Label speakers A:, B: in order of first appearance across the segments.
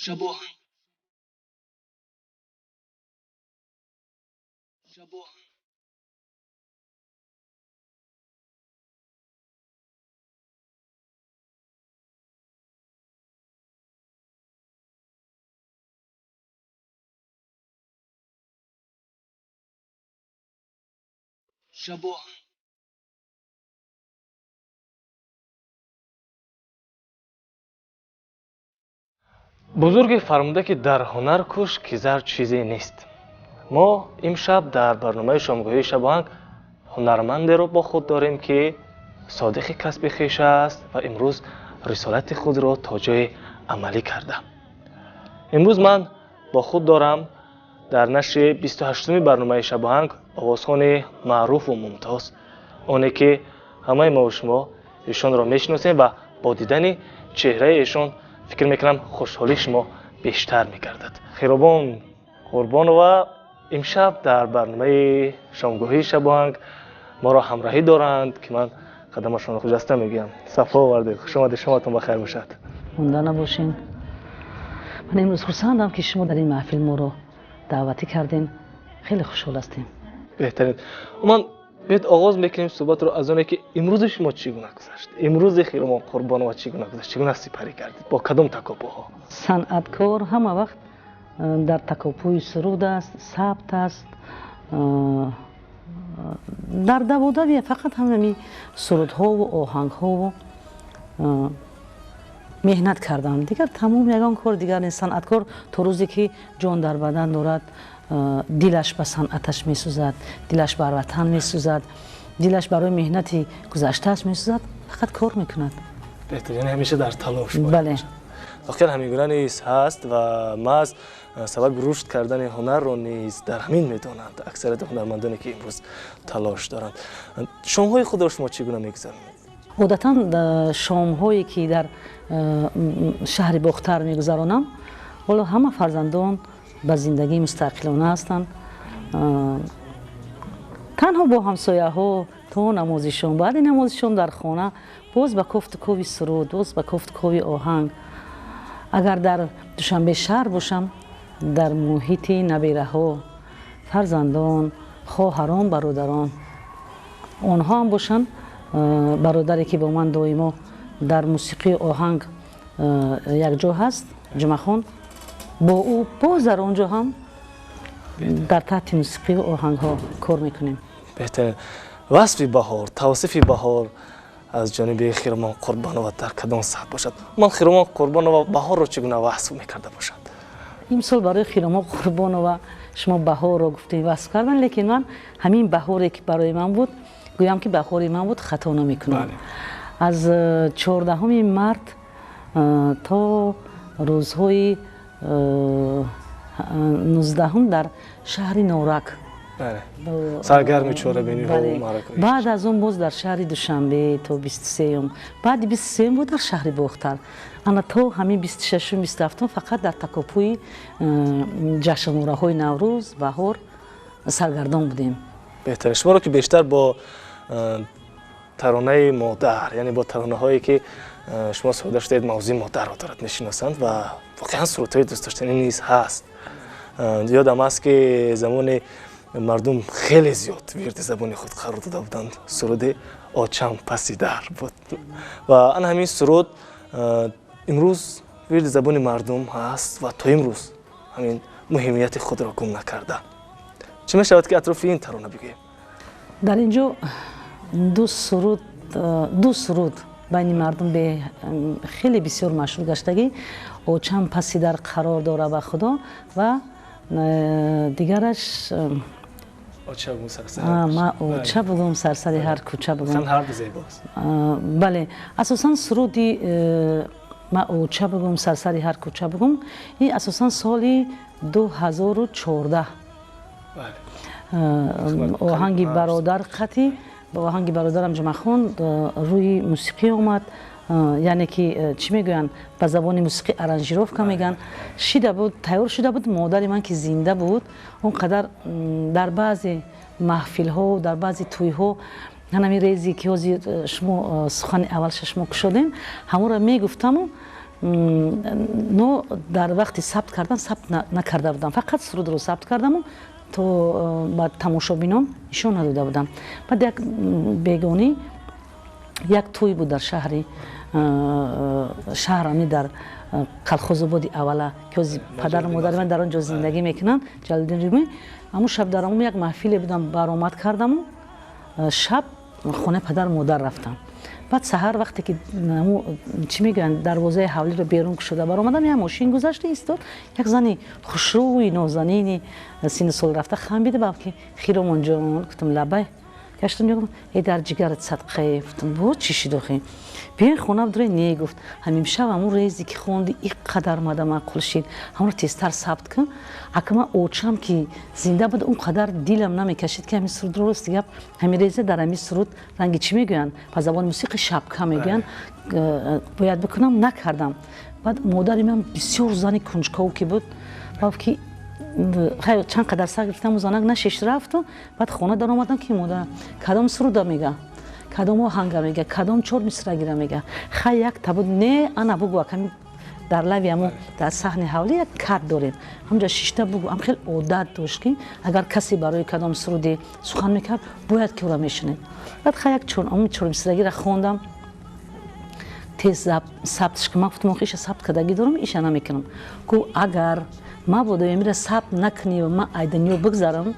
A: شباهن شباهن بزرگ فرموده که در هنر کوش که زر چیزی نیست. ما امشب در برنامه شامگاهی شباهنگ هنرمندی رو با خود داریم که صادق کسب خویش است و امروز رسالت خود را تا جای عملی کرده. امروز من با خود دارم در نشر 28 برنامه شباهنگ آوازخوان معروف و ممتاز، آنی که همه ما و شما ایشان را میشناسیم و با دیدن چهره ایشان فکر میکنم خوشحالی شما بیشتر میگردد. خیرابان قربان و امشب در برنامه شامگاهی شباهنگ ما را همراهی دارند که من قدمشان را خجسته میگم. صفا آوردید. خوش آمدید. شماتون بخیر باشد.
B: مونده نباشین. من امروز خرسندم که شما در این محفل ما رو دعوتی کردین. خیلی خوشحال هستیم.
A: بهترین. من بیت آغاز میکنیم صحبت رو از اونه که امروز شما چگونه گذشت؟ امروز خیرمان قربان و چگونه گذشت؟ چگونه سپری کردید؟ با کدام تکاپوها؟
B: صنعتکار همه وقت در تکاپوی سرود است، ثبت است، در دوادوی فقط همین سرودها و آهنگها و مهنت کردم. دیگر تمام یگان کار دیگر نیست. صنعتکار تا روزی که جان در بدن دارد دلش به صنعتش میسوزد، دلش بر وطن میسوزد، دلش برای مهنتی گذشتهش میسوزد، فقط کار میکند.
A: بهتر، یعنی همیشه در تلاش باید.
B: بله.
A: آخر همیگونه نیز هست و محض سبب رشد کردن هنر رو نیز در همین میدانند اکثریت هنرمندانی که امروز تلاش دارند. شام‌های خود را شما چگونه میگذرانید؟
B: عادتا شام‌هایی که در شهر باختر میگذرانم، والا همه فرزندان به زندگی مستقلانه هستند. تنها با همسایه ها تا نماز شام، بعد نماز شام در خانه باز به کوفت کوی سرود، باز به کوفت کوی آهنگ. اگر در دوشنبه شهر باشم، در محیط نبیره ها، فرزندان، خواهران، برادران، آنها هم باشن، برادری که با من دائما در موسیقی آهنگ یک جا هست، جمعخان، با او باز در آنجا هم در تحت موسیقی و آهنگ ها کار میکنیم.
A: بهترین. وصف بهار، توصیف بهار از جانب خیرمان قربانوف در کدام سطح باشد؟ من خیرمان قربانوف بهار را چگونه وصف میکرده باشد؟
B: امسال برای خیرمان قربانوف شما بهار را گفتین وصف کردن، لیکن من همین بهاری که برای من بود گویم که بهاری من بود خطا نمیکنم. از 14 مارت تا روزهای 19 در شهر نورک،
A: سرگرم چهاره‌بینی ها و
B: معرکه. بعد از اون باز در شهر دوشنبه تا 23، بعد 23 بود در شهر باختر. انا تا همین 26 و 27 فقط در تکاپوی جشنواره های نوروز بهار سرگردان بودیم.
A: بهتره. شما رو که بیشتر با ترانه مادر، یعنی با ترانه هایی که شما سوده شدید موضوع مادر را دارد میشناسند و واقعا سرودهای دوست داشتنی نیز هست. یادم است که زمان مردم خیلی زیاد ورد زبان خود قرار داده بودند. سرود آچم پسی در بود و آن همین سرود امروز ورد زبان مردم هست و تا امروز همین مهمیت خود را گم نکرده. چه می شود که اطراف این ترانه بگیم؟
B: در اینجا دو سرود بین مردم به خیلی بسیار مشهور گشتگی، آچم پسی در قرار داره به خدا و دیگرش
A: آچه بگم سرسری هر کوچه.
B: آچه بگم سرسری هر کوچه بگم.
A: هر دو زیباست.
B: بله، اساساً سرودی ما آچه بگم سرسری هر کوچه بگم این اساساً سال 2014 آهنگ برادر قطعی با آهنگ برادرم جمعخان روی موسیقی آمد. یعنی که چی میگوین به زبان موسیقی ارانژیروفکا میگن، شده بود، تیار شده بود. مادر من که زنده بود اونقدر در بعضی محفل ها در بعضی توی ها همین ریزی که شما سخن اول شما کشیدین همون را میگفتم و но дар вақти сабт кардан сабт накарда будам, фақат сурудро сабт кардаму то ба тамошобинон нишон надода будам. баъд як бегонӣ як тӯй буд дар шаҳри шаҳрами дар қалхозободи аввала ки ҳозир падару модари ман дар он ҷо зиндагӣ мекунанд, Ҷалолиддин Рӯмӣ. ҳамун шаб дар ҳамун як маҳфиле будам, баромад кардаму шаб хонаи падару модар рафтам. баъд саҳар вақте ки чӣ мегӯянд дарвозаи ҳавлиро берун кушода баромадам, як мошин гузашт истод, як зани хушрӯи нозанини синну сол рафта хамбида балки Хиромонҷон гуфтам лабай гаштам ҷо дар ҷигарат садқае гуфтам бо чӣ шидохи биёин хона дурай не гуфт ҳамимшаб ҳамун резе ки хонди иққадар мада маъқул шид ҳамонро тезтар сабт кун ака ман очам ки зинда буд он қадар дилам намекашид ки ҳамин сурудро рости гап ҳамин реза дар ҳамин суруд ранги чӣ мегӯянд ба забони мусиқи шабка мегӯянд бояд бикунам накардам. баъд модари ман бисёр зани кунҷкову ки буд балки чанд қадар сар гирифтам занак нашеш рафту баъд хона даромадам ки модар кадом суруда мега кадом оҳанга мега кадом чор мисрагира мега хай як табуд не ана бугу аками дар лави ҳамун дар саҳни ҳавлӣ як кат дорем ҳамҷа шишта бугу ам хел одат дошт ки агар касе барои кадом суруде сухан мекард бояд ки ӯро мешунед. баъд хай як ҳамун чор мисрагира хондам тез сабтш кунам гуфтам охи иша сабт кардагӣ дорам иша намекунам гӯ агар мабодо емира сабт накунӣ ва ман айданиё бигзарам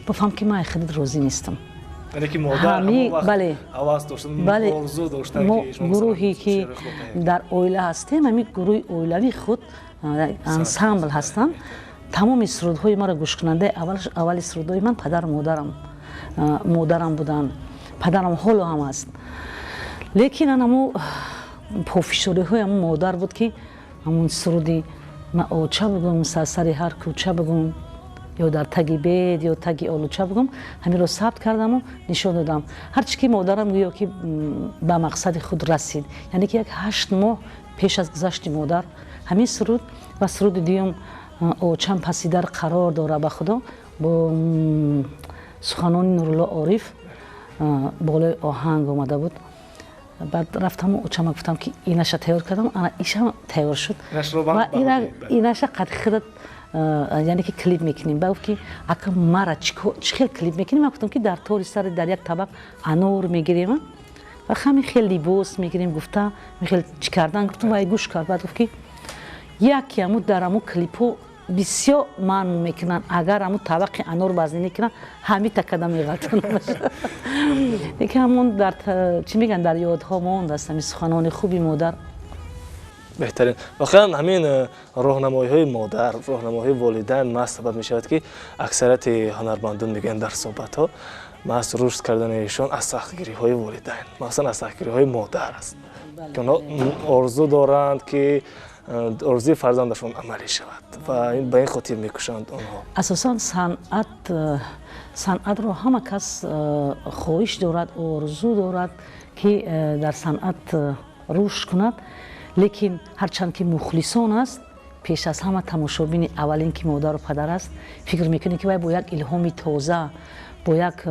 B: бафам ки ман худат розӣ нестам. гурӯҳе ки дар оила ҳастем ҳамин гурӯҳи оилавии худ ансамбл ҳастанд. тамоми сурудҳои маро гӯшкунандаи аввали сурудҳои ман падару модарам буданд, падарам ҳоло ҳам аст. лекин анаму пофишориҳои ҳамун модар буд ки ҳамун суруди ман оча бугум сарсари ҳар кӯча бугум ё дар таги бед ё таги олуча бугум ҳаминро сабт кардаму нишон додам. ҳарчи ки модарам гӯё ки ба мақсади худ расид, яъне ки як 8 моҳ пеш аз гузашти модар ҳамин суруд ва суруди дуюм очам пасидар қарор дора ба худо бо суханони Нурулло Ориф болои оҳанг омада буд. баъд рафтаму очама гуфтам ки инаша тайёр кардам, ана иша тайёр шуд ва инаша қадри худат яъне ки клип мекунем. ба гуфт ки ака мара чӣ хел клип мекунем? ман гуфтам ки дар тори сари дар як табақ анор мегирем ва ҳамин хел либос мегирем гуфта хел чӣ кардан гуфтам вай гӯш кард. баъд гуфт ки яке ҳамун дар ҳамун клипҳо бисёр маънум мекунанд, агар ҳамун табақи анор базнӣ кунанд ҳамин такада меғалтонанд. лекин ҳамон дар чӣ мегӯянд дар ёдҳо мондааст ҳамин суханони хуби модар.
A: беҳтарин воқеан ҳамин роҳнамоиҳои модар, роҳнамоиҳои волидайн маҳз сабаб мешавад ки аксарияти ҳунармандон мегӯянд дар суҳбатҳо маҳз рушд кардани ишон аз сахтгириҳои волидайн, махсусан аз сахтгириҳои модар аст ки онҳо орзу доранд ки орзуи фарзандашон амалӣ шавад ва ба ин хотир мекушанд онҳо.
B: асосан санъатро ҳама кас хоҳиш дорад, орзу дорад ки дар санъат рушд кунад, лекин ҳарчанд ки мухлисон аст, пеш аз ҳама тамошобини аввалин ки модару падар аст, фикр мекунад ки вай бо як илҳоми тоза, бо як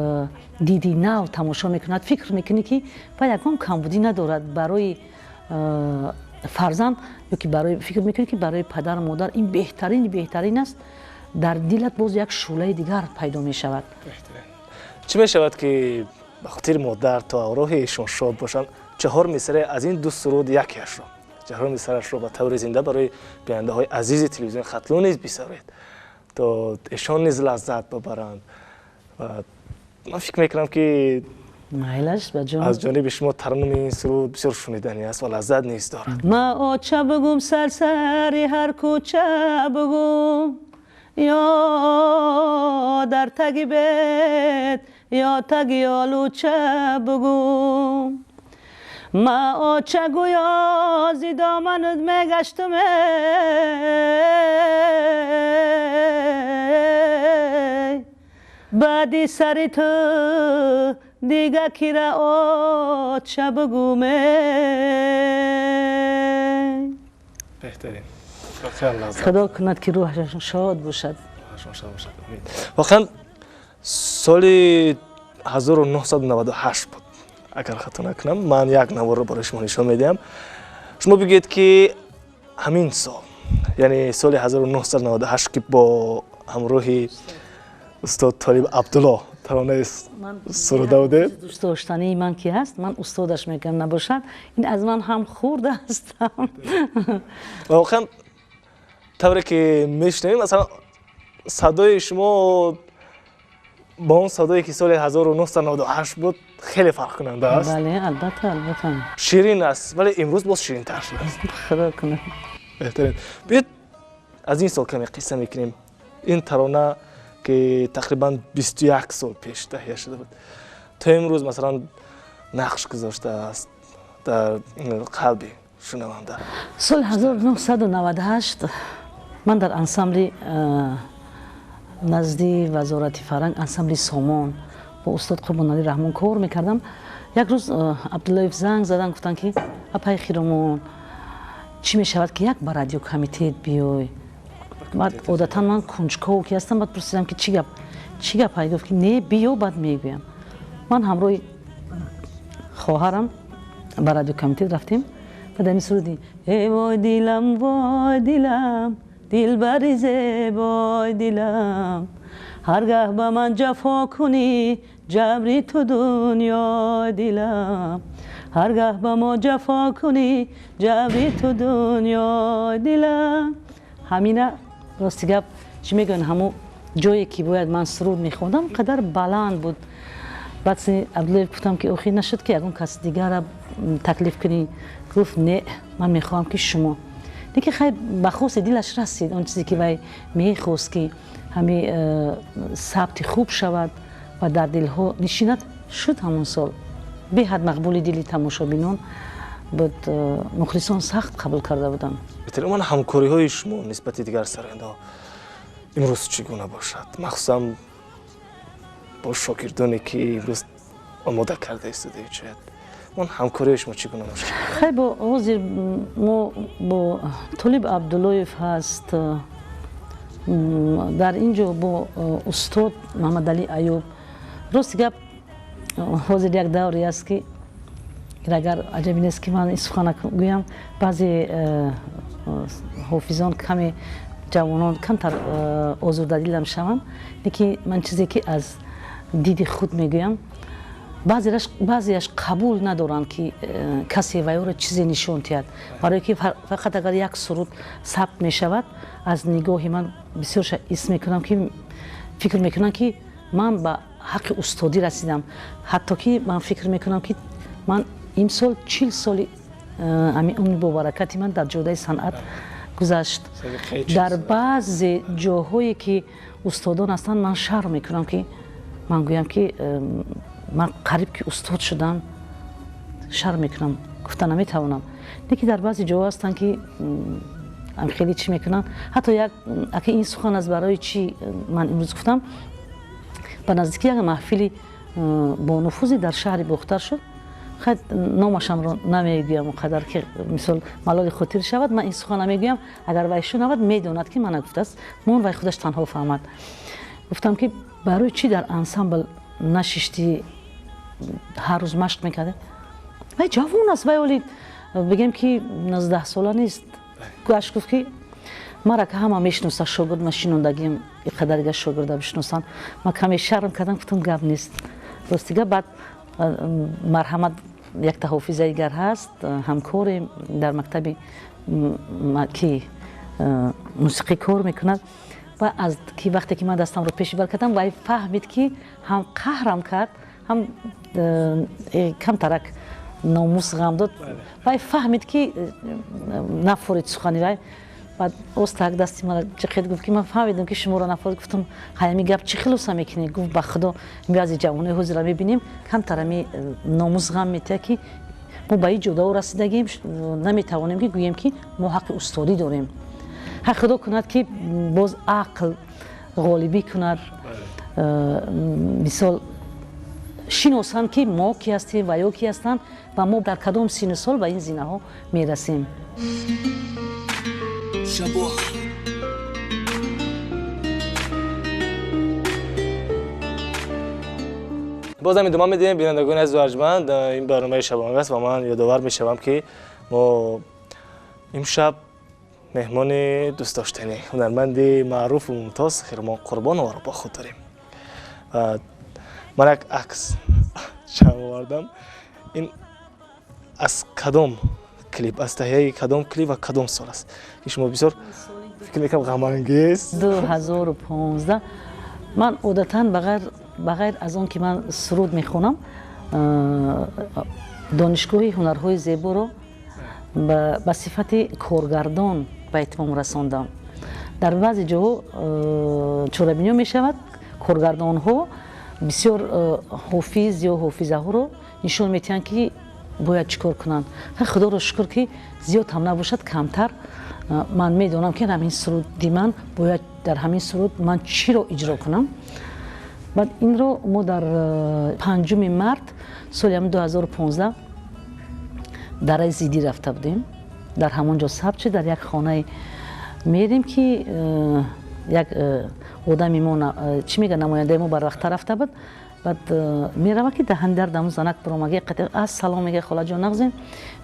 B: диди нав тамошо мекунад, фикр мекунӣ ки вай ягон камбудӣ надорад барои фарзанд ё ки фикр мекунӣ ки барои падару модар ин беҳтарин аст, дар дилат боз як шӯълаи дигар пайдо мешавад.
A: чӣ мешавад ки ба хотири модар то роҳи ишон шод бошанд 4 мисраи аз ин ду суруд якеашро 4 мисраашро ба таври зинда барои бинандаҳои азизи телевизиони хатлон низ бисаред то ишон низ лаззат бабаранд. ва ман фикр мекунам ки аз ҷониби шумо тараннуми ин суруд бисёр шуниданӣ аст ва лаззат низ дорад.
B: ма оча бугум сарсари ҳар кӯча бугум ё дар таги бед ё таги олуча бугум ма оча гӯё зи домануд мегаштум баъди сари ту дига кира оча бугум
A: беҳтарин.
B: худо кунад ки рӯҳашон шод бошад.
A: воқеан соли 1998 буд агар хато накунам. ман як наворро барои шумо нишон медиҳам. шумо бигӯед ки ҳамин сол яъне соли 1998 ки бо ҳамроҳи устод Толиб Абдулло таронаи суруда будем.
B: دوست داشتنی من کی هست من استادش میگم نباشد این از من هم خورده هستم
A: واقعا طوری که میشنویم مثلا صدای شما با اون صدایی که سال 1998 بود خیلی فرق کننده است.
B: بله البته
A: شیرین است ولی امروز باز شیرین تر شده است.
B: خدا کنه.
A: بهترین. بیاید از این سال کمی قصه میکنیم. این ترانه که تقریبا 21 سال پیش تهیه شده بود تا امروز مثلا نقش گذاشته است در قلب شنونده.
B: سال 1998 من در انسامبل نزدی وزارت فرهنگ انسامبل سامان با استاد قربانعلی رحمان کار میکردم. یک روز عبدالله زنگ زدن گفتن که اپای خیرمون چی میشود که یک بار رادیو کمیته بیای. بعد عادتا من کنجکاو که هستم بعد پرسیدم که چی گپ گفت که نه بیا بعد میگویم. من همراه خواهرم به رادیو کمیته رفتیم بعد این سرودی ای وای دیلم دلبر زیبای دیلم هرگاه به من جفا کنی جبری تو دنیا دیلم هرگاه به ما جفا کنی جبری تو دنیا دیلم. همینه راستی گپ چی میگن همون جایی که باید من سرود میخوندم قدر بلند بود. بعد عبدالله گفتم که اوخی نشد که اگون کس دیگر را تکلیف کنی. گفت نه من میخوام که شما دیگه خیلی بخوص دلش رسید اون چیزی که وای میخواست که همین ثبت خوب شود و در دلها نشیند شد. همون سال به حد مقبول دلی تماشابینان بود مخلصان سخت قبول کرده بودم.
A: بهتر من همکاری های شما نسبت دیگر سرآینده امروز چگونه باشد مخصوصا با شاگردانی که امروز آماده کرده استودیو شاید من همکاری شما چگونه باشد؟
B: خیلی با حاضر ما با طالب عبداللهیف هست در اینجا با استاد محمد علی ایوب راست گپ حاضر یک دوری است که اگر عجبی نیست که من این سخن گویم بعضی حافظان کمی جوانان کمتر آزرده دل میشوند لیکن من چیزی که از دید خود میگویم بعضیش قبول ندارند که کسی وی را چیزی نشان دهد برای که فقط اگر یک سرود ثبت میشود از نگاه من بسیار حس میکنم که فکر میکنم که من به حق استادی رسیدم. حتی که من فکر میکنم که من این سال 40 سالی همین اون با برکتی من در جوده صنعت گذشت. در بعض جاهایی که استادان هستند من شرم میکنم که من گویم که من قریب که استاد شدم شرم میکنم گفتن نمیتوانم. لیکن در بعضی جاها هستند که خیلی چی میکنن حتی یک اگه این سخن از برای چی من امروز گفتم به نزدیکی یک محفلی با نفوذی در شهر بختر شد خیلی نامشم رو نمیگویم اونقدر که مثال ملال خاطر شود من این سخن نمیگویم اگر وی شنود میداند که من گفته است من وی خودش تنها فهمد. گفتم که برای چی در انسامبل نشستی هر روز مشق میکرده وی جوان است وی ولی بگم که 19 ساله نیست. گوش گفت که مرا که همه میشناسن شاگرد من شنوندگیم اینقدر دیگه شاگرد بشناسن من کمی شرم کردم گفتم گپ نیست راستیگه. بعد مرحمت یک حافظ دیگر هست همکار در مکتب که موسیقی کار میکند و از که وقتی که من دستم رو پیش بر کردم وی فهمید که هم قهرم کرد هم کم ترک ناموس غم داد وی فهمید که نفرید سخنی وی. بعد استاد دستی من چقدر گفت که من فهمیدم که شما را نفرید. گفتم همی گپ چی خلاص میکنی؟ گفت به خدا بعضی جوانای حضور میبینیم کم ترمی ناموس غم میته که ما به این جدا رسیدگیم نمیتوانیم که گوییم که ما حق استادی داریم. حق خدا کند که باز عقل غالبی کند مثال شناسن که ما کی هستیم و یا کی هستن و ما در کدام سن سال به این زینه ها میرسیم.
A: باز هم ادامه میدیم بینندگان عزیز و ارجمند این برنامه شبانگ است و من یادآور میشوم که ما امشب меҳмони дӯстдоштанӣ ҳунарманди маъруфу мумтоз Хирмон Қурбоноваро ба худ дорем. Ман як акс чам овардам. ин аз кадом клип, аз таҳияи кадом клип ва кадом сол аст ки шумо бисёр фикр мекунам ғамангез?
B: 2015 ман одатан ба ғайр аз он ки ман суруд мехонам, донишгоҳи ҳунарҳои зеборо ба сифати коргардон ба итмом расондам. дар баъзе ҷоҳо чорабинӣ мешавад, коргардонҳо бисёр ҳофиз ё ҳофизаҳоро нишон медиҳанд ки бояд чӣ кор кунанд. Худоро шукр ки зиёд ҳам набошад, камтар ман медонам ки ҳамин суруди ман бояд дар ҳамин суруд ман чиро иҷро кунам. баъд инро мо дар 5 март соли 2015 дар зидӣ рафта будем. дар ҳамон ҷо сабт шуд, дар як хонаи мерем ки як одами мо чӣ мегӯяд намояндаи мо барвақта рафта буд. баъд мерава ки даҳандар даму занак биромаги ассалом мега холаҷон нағзем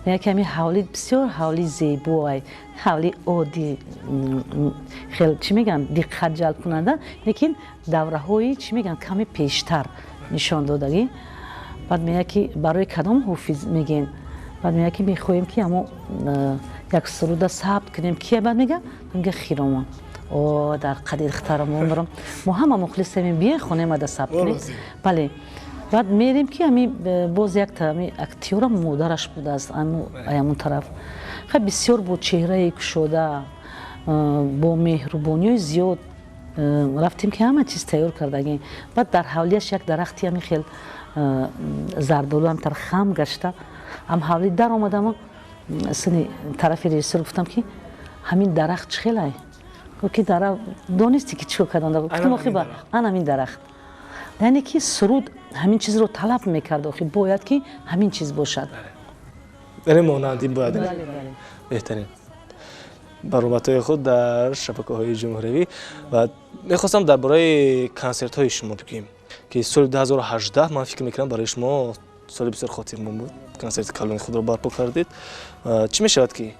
B: мега ки ҳамин ҳавли бисёр ҳавли зебоай, ҳавли оддӣ, хел чӣ мегӯянд диққат ҷалб кунанда, лекин давраҳои чӣ мегӯянд каме пештар нишон додагӣ. баъд мега ки барои кадом ҳофиз мегӯем, баъд мега ки мехоҳем ки ҳамо як суруда сабт кунем. Кия баъд мега? Мега Хиромон. дар қадир хтарамон барам. Мо ҳама мухлисем, бия хонем ада сабт кунем. Бале. баъд мерем ки ами боз як актёра модараш будааст аямон тараф. Хеле бисёр бо чеҳраи кушода, бо меҳрубониёи зиёд рафтем ки ҳама чиз тайёр кардагем. баъд дар ҳавлияш як дарахти ами хел зардолу амтар хам гашта ам ҳавли дар омадам. сини тарафи режиссёр гуфтам ки ҳамин дарахт чӣ хелай? ки дара донисти ки чико карданда гуфтам охи ба ан ҳамин дарахт. яъне ки суруд ҳамин чизро талаб мекард, охи бояд ки ҳамин чиз бошад.
A: яъне монанди бояд. беҳтарин баромадҳои худ дар шабакаҳои ҷумҳуривӣ. ва мехостам дар бораи консертҳои шумо бигӯем ки соли 2018 ман фикр мекунам барои шумо соли бисёр хотирмон буд. консерти калони худро барпо кардед. чӣ мешавад ки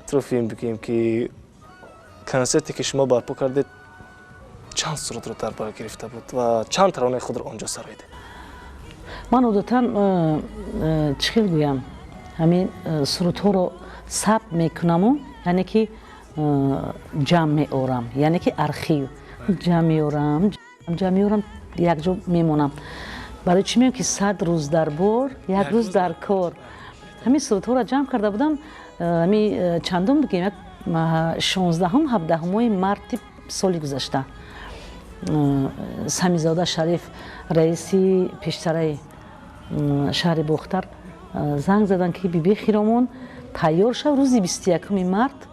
A: атрофи бигӯем ки консерте ки шумо барпо кардед чанд сурудро дар бар гирифта буд ва чанд таронаи худро он ҷо сароидед?
B: ман одатан чӣ хел гӯям, ҳамин сурудҳоро сабт мекунаму яъне ки ҷамъ меорам, яъне ки архив ҷамъ меорам якҷо мемонам. барои чӣ мегӯям ки 100 рӯз дар бор, як рӯз дар кор. ҳамин сурудҳоро ҷамъ карда будам. ҳамин чандум бигӯем, 16-17 марти соли гузашта Самизода Шариф, раиси пештараи шаҳри Бохтар занг задан ки биби Хиромон тайёр шав, рӯзи 21 март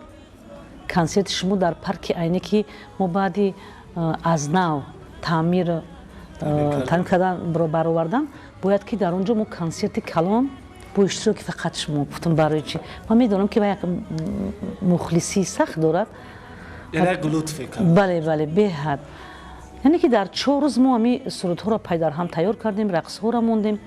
B: консерти шумо дар парки айне ки мо баъди аз нав таъмир кардан баровардан бояд ки дар он ҷо мо консерти калон бо иштироки фақат шумо. гуфтам барои чӣ? ман медонам ки ва як мухлисии сахт дорад. бале беҳад. яъне ки дар 4 рӯз мо ҳамин сурудҳоро пайдарҳам тайёр кардем, рақсҳоро мондем.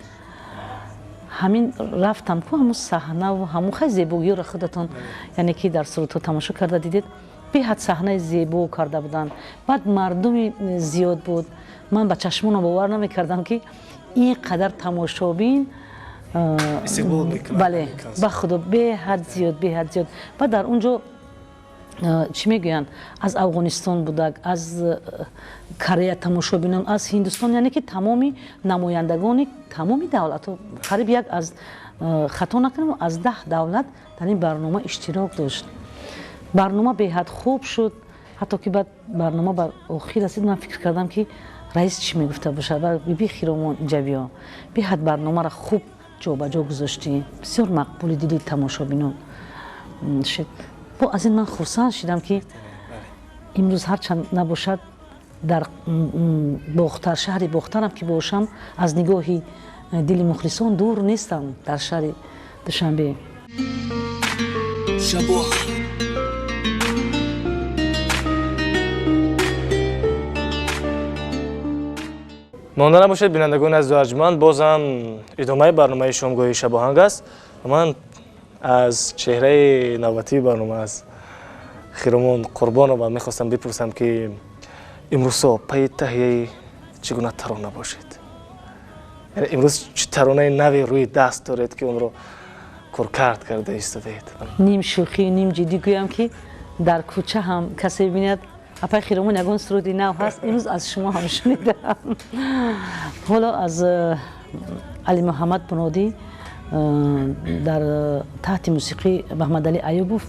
B: ҳамин рафтам ку ҳамун саҳнаву ҳамун хай зебогиёро худатон яъне ки дар сурудҳо тамошо карда дидед. беҳад саҳнаи зебо карда буданд. баъд мардуми зиёд буд. ман ба чашмонам бовар намекардам ки ин қадар тамошобин бале ба худо беҳад зиёд. баъд дар он ҷо чӣ мегӯянд, аз Афғонистон будак, аз Корея тамошобинон, аз Ҳиндустон, яъне ки тамоми намояндагони тамоми давлатҳо қариб як аз хато накунам аз 10 давлат дар ин барнома иштирок дошт. барнома беҳад хуб шуд. ҳатто ки баъд барнома ба охир расид, ман фикр кардам ки раис чӣ мегуфта бошад. ва биби Хиромон ҷавиё беҳад барномаро хуб ҷобаҷо гузоштӣ. бисёр мақбули диди тамошобинон шуд. бо аз ин ман хурсанд шудам ки имрӯз ҳарчанд набошад дар Бохтар, шаҳри Бохтарам ки бошам, аз нигоҳи дили мухлисон дур нестам дар шаҳри Душанбе.
A: монда набошед бинандагони азизу арҷманд, бозам идомаи барномаи шомгоҳи Шабоҳанг аст. ман аз чеҳраи навбатии барнома, аз خیرمان قربان و میخواستم بپرسم که امروز پای تهیه چگونه ترانه باشید؟ یعنی امروز چه ترانه نوی روی دست دارید که اون رو کارکرد کرده ایستادید؟
B: نیم شوخی نیم جدی گویم که در کوچه هم کسی ببیند اپای خیرمان یگان سرودی نو هست، امروز از شما هم شنیدم. حالا از علی محمد بنادی در تحت موسیقی محمد علی ایوبوف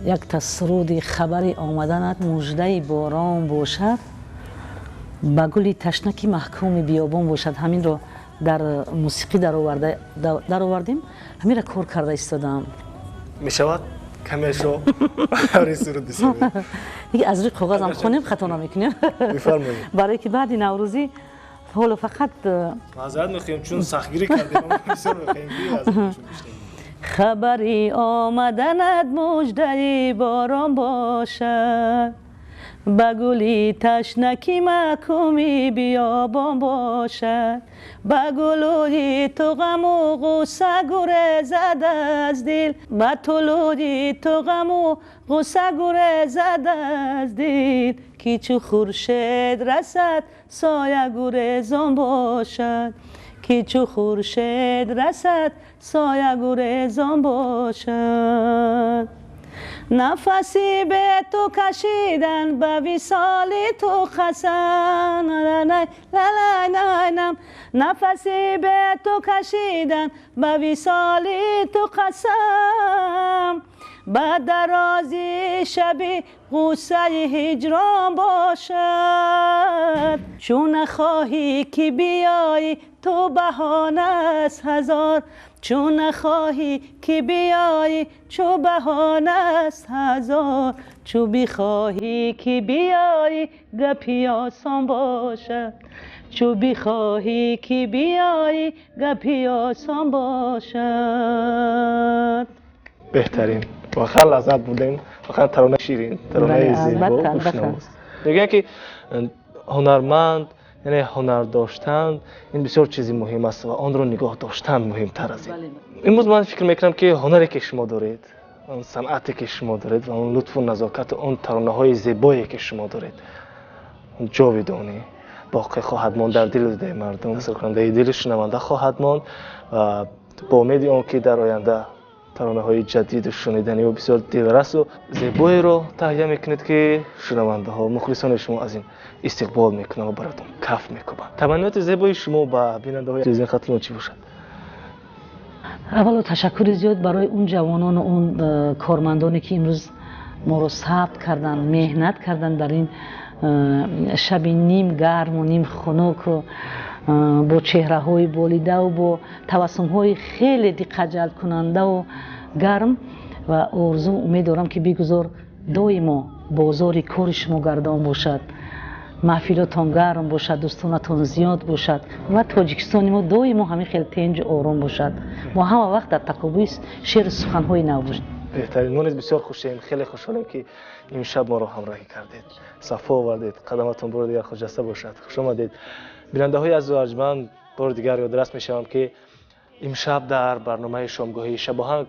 B: یک تا سرودی خبری آمدنت مژده باران باشد، به گلی تشنکی محکوم بیابان باشد. همین رو در موسیقی در آوردیم، همین را کار کرده ایستادم.
A: می شود کمیشو هری سرود بسازید.
B: دیگه از روی کاغذ هم خونیم خطا نمیکنیم.
A: بفرمایید.
B: برای که بعد نوروزی حالا فقط
A: معذرت میخوایم چون سختگیری کردیم، بسیار میخوایم از
B: خبری آمدنت مژده باران باشد، به گلی تشنکی محکومی بیابان باشد، به گلوی تو غم و غصه گریزد از دل، به طلوعی تو غم و غصه گریزد از دل، که چو خورشید رسد سایه گریزان باشد، که چو خورشید رسد سایه گریزان باشد. نفسی به تو کشیدن به وصال تو خسن، نفسی به تو کشیدن به وصال تو قسم، به درازی شبی غصه هجران باشد، چون نخواهی که بیایی تو بهانه است هزار، چون نخواهی که بیایی چو بهانه است هزار، چو بخواهی که بیایی گپی آسان باشد، چو بخواهی که بیایی گپی آسان باشد.
A: بهترین واقعا لذت بودیم، واقعا ترانه شیرین، ترانه زیبا و خوشنواست. میگن که هنرمند یعنی هنر داشتن این بسیار چیزی مهم است و آن رو نگاه داشتن مهمتر از این. امروز من فکر میکنم که هنری که شما دارید، اون صنعتی که شما دارید و اون لطف و نزاکت اون ترانه های زیبایی که شما دارید جاودانه باقی خواهد ماند در دل مردم، اثر کننده دل شنونده خواهد ماند و با امید اون که در آینده ترانه های جدید و شنیدنی و بسیار دلرس و زیبایی رو تهیه میکنید که شنونده ها مخلصان شما از این استقبال میکنن و براتون کف میکنن. تمنیات زیبای شما با بیننده های تلویزیون خاطرتون چی باشد؟
B: اولا تشکر زیاد برای اون جوانان و اون کارمندانی که امروز ما رو ثبت کردن، مهنت کردن در این شب نیم گرم و نیم خنک و با چهره های بالیده و با تبسم های خیلی دقت جلب کننده و گرم و آرزو امید دارم که بیگذار دائما بازار کار شما گردان باشد، محفلاتون گرم باشد، دوستانتون زیاد باشد و تاجیکستان ما دائما همین خیلی تنج و آرام باشد. ما همه وقت در تقابیس شعر سخن های نو باشد.
A: بهترین. ما نیز بسیار خوشحالیم، خیلی خوشحالیم که این شب ما رو همراهی کردید، صفا آوردید، قدمتون بار دیگر خجسته باشد. خوش آمدید. بیننده های عزیز و ارجمند، بار دیگر یادرس میشم که امشب در برنامه شامگاهی شب آهنگ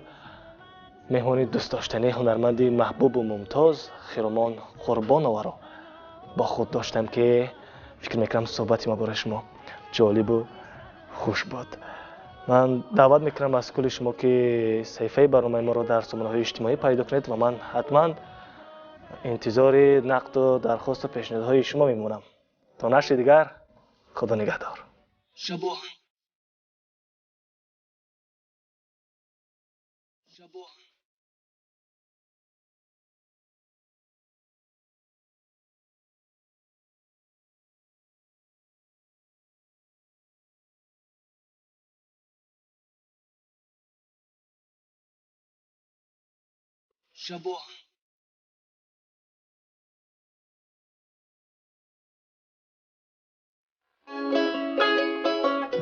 A: مهمانی دوست داشتنی هنرمند محبوب و ممتاز خیرمان قربانова را با خود داشتم که فکر میکنم صحبت ما برای شما جالب و خوش بود. من دعوت میکنم از کل شما که صفحه برنامه ما را در سامانه‌های اجتماعی پیدا کنید و من حتما انتظار نقد و درخواست و پیشنهادهای شما میمونم. تا نشر دیگر، خدا نگهدار. شب آهنگ.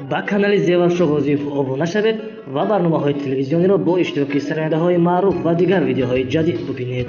B: با کانال زیور شو وظیف ابونه شوید و برنامه های تلویزیونی را با اشتراک سرنده های معروف و دیگر ویدیوهای جدید ببینید.